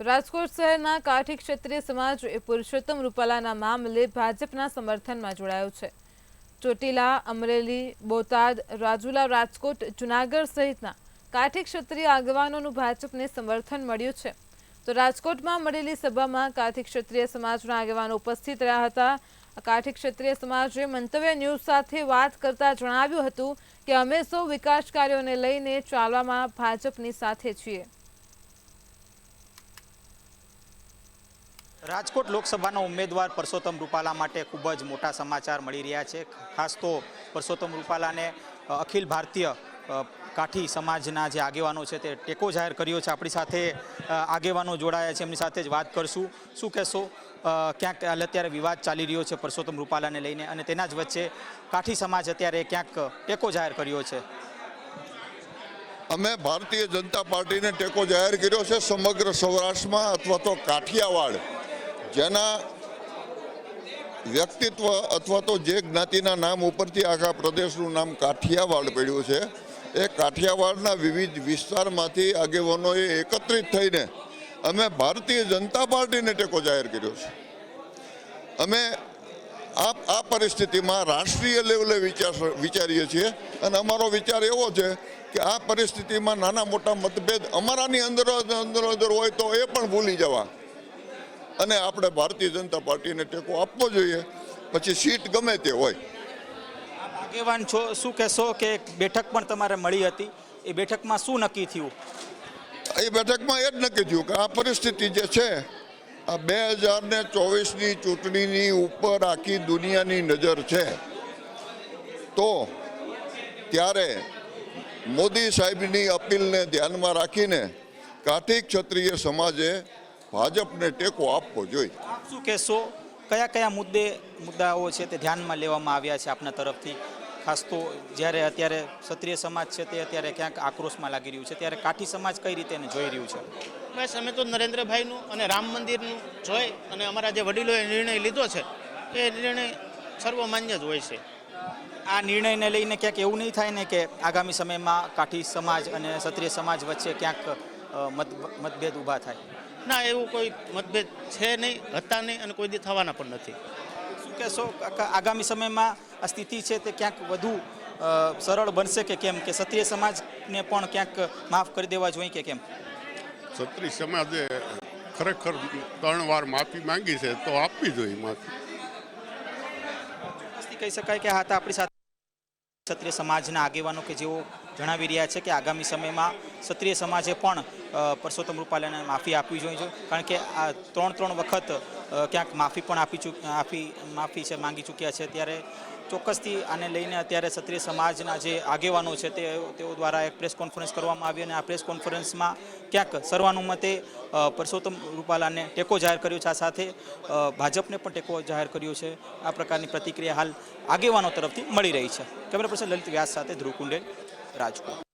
રાજકોટ શહેરના કાઠી ક્ષત્રિય સમાજ પુરુષોત્તમ રૂપાલાના મામલે ભાજપના સમર્થનમાં જોડાયો છે। ચોટીલા, અમરેલી, બોટાદ, રાજુલા, રાજકોટ, જૂનાગઢ સહિતના કાઠી ક્ષત્રિય આગેવાનોનું ભાજપને સમર્થન મળ્યું છે। તો રાજકોટમાં મળેલી સભામાં કાઠી ક્ષત્રિય સમાજના આગેવાનો ઉપસ્થિત રહ્યા હતા। કાઠી ક્ષત્રિય સમાજે મંતવ્ય ન્યૂઝ સાથે વાત કરતા જણાવ્યું હતું કે અમે સૌ વિકાસ કાર્યોને લઈને ચાલવામાં ભાજપની સાથે છીએ। રાજકોટ લોકસભાના ઉમેદવાર પરસોત્તમ રૂપાલા માટે ખૂબ જ મોટા સમાચાર મળી રહ્યા છે। ખાસ તો પરસોત્તમ રૂપાલાને અખિલ ભારતીય કાઠી સમાજના જે આગેવાનો છે તે ટેકો જાહેર કર્યો છે। આપણી સાથે આગેવાનો જોડાયા છે, એમની સાથે જ વાત કરશું। શું કહેશો, ક્યાંક અત્યારે વિવાદ ચાલી રહ્યો છે પરસોત્તમ રૂપાલાને લઈને, અને તેના જ વચ્ચે કાઠી સમાજ અત્યારે ક્યાંક ટેકો જાહેર કર્યો છે। અમે ભારતીય જનતા પાર્ટીને ટેકો જાહેર કર્યો છે સમગ્ર સૌરાષ્ટ્રમાં અથવા તો કાઠિયાવાડ, જેના વ્યક્તિત્વ અથવા તો જે જ્ઞાતિના નામ ઉપરથી આખા પ્રદેશનું નામ કાઠિયાવાડ પડ્યું છે, એ કાઠિયાવાડના વિવિધ વિસ્તારમાંથી આગેવાનોએ એકત્રિત થઈને અમે ભારતીય જનતા પાર્ટીને ટેકો જાહેર કર્યો છે। અમે આ પરિસ્થિતિમાં રાષ્ટ્રીય લેવલે વિચારીએ છીએ, અને અમારો વિચાર એવો છે કે આ પરિસ્થિતિમાં નાના મોટા મતભેદ અમારાની અંદર હોય તો એ પણ ભૂલી જવા, અને આપણે ભારતીય જનતા પાર્ટીને ટેકો આપવો જોઈએ, પછી સીટ ગમે તે હોય। આગેવાન છો, શું કહેશો કે બેઠક પણ તમારે મળી હતી, એ બેઠકમાં શું નક્કી થયું? એ બેઠકમાં એ જ નક્કી થયું કે આ પરિસ્થિતિ જે છે, આ 2024ની ચૂંટણીની ઉપર આખી દુનિયાની નજર છે, તો ત્યારે મોદી સાહેબની અપીલને ધ્યાનમાં રાખીને કાઠી ક્ષત્રિય સમાજે ભાજપને ટેકો આપવો જોઈએ। આપ શું કહેશો, કયા કયા મુદ્દાઓ છે તે ધ્યાનમાં લેવામાં આવ્યા છે આપના તરફથી? ખાસ તો જ્યારે અત્યારે ક્ષત્રિય સમાજ છે તે અત્યારે ક્યાંક આક્રોશમાં લાગી રહ્યું છે, ત્યારે કાઠી સમાજ કઈ રીતે એને જોઈ રહ્યું છે? બસ અમે તો નરેન્દ્રભાઈનું અને રામ મંદિરનું જોઈ અને અમારા જે વડીલોએ નિર્ણય લીધો છે એ નિર્ણય સર્વમાન્ય જ હોય છે। આ નિર્ણયને લઈને ક્યાંક એવું નહીં થાય ને કે આગામી સમયમાં કાઠી સમાજ અને ક્ષત્રિય સમાજ વચ્ચે ક્યાંક મતભેદ ઊભા થાય? ના, એવું કોઈ મતભેદ છે નહીં, હતા નહીં, અને કોઈ દી થવાના પણ નથી। શું કહેશો, આગામી સમયમાં આ સ્થિતિ છે તે ક્યાંક વધુ સરળ બનશે કે કેમ, કે ક્ષત્રિય સમાજને પણ ક્યાંક માફ કરી દેવા જોઈએ કે કેમ? ક્ષત્રિય સમાજે ખરેખર 3 વાર માફી માંગી છે તો આપવી જોઈએ માફી। કહી શકાય કે આ હતા આપણી સાથે ક્ષત્રિય સમાજના આગેવાનો કે જેઓ જણાવી રહ્યા છે કે આગામી સમયમાં ક્ષત્રિય સમાજે પણ પરસોત્તમ રૂપાલાને માફી આપવી જોઈએ, કારણ કે આ 3 વખત ક્યાંક માફી પણ માંગી ચૂક્યા છે। ત્યારે ચોક્કસથી આને લઈને અત્યારે ક્ષત્રિય સમાજના જે આગેવાનો છે તેઓ દ્વારા એક પ્રેસ કોન્ફરન્સ કરવામાં આવી, અને આ પ્રેસ કોન્ફરન્સમાં ક્યાંક સર્વાનુમતે પરસોત્તમ રૂપાલાને ટેકો જાહેર કર્યો છે, આ સાથે ભાજપને પણ ટેકો જાહેર કર્યો છે। આ પ્રકારની પ્રતિક્રિયા હાલ આગેવાનો તરફથી મળી રહી છે। કેમેરા પર્સન લલિત વ્યાસ સાથે ધ્રુવ કુંડેલ, રાજકોટ।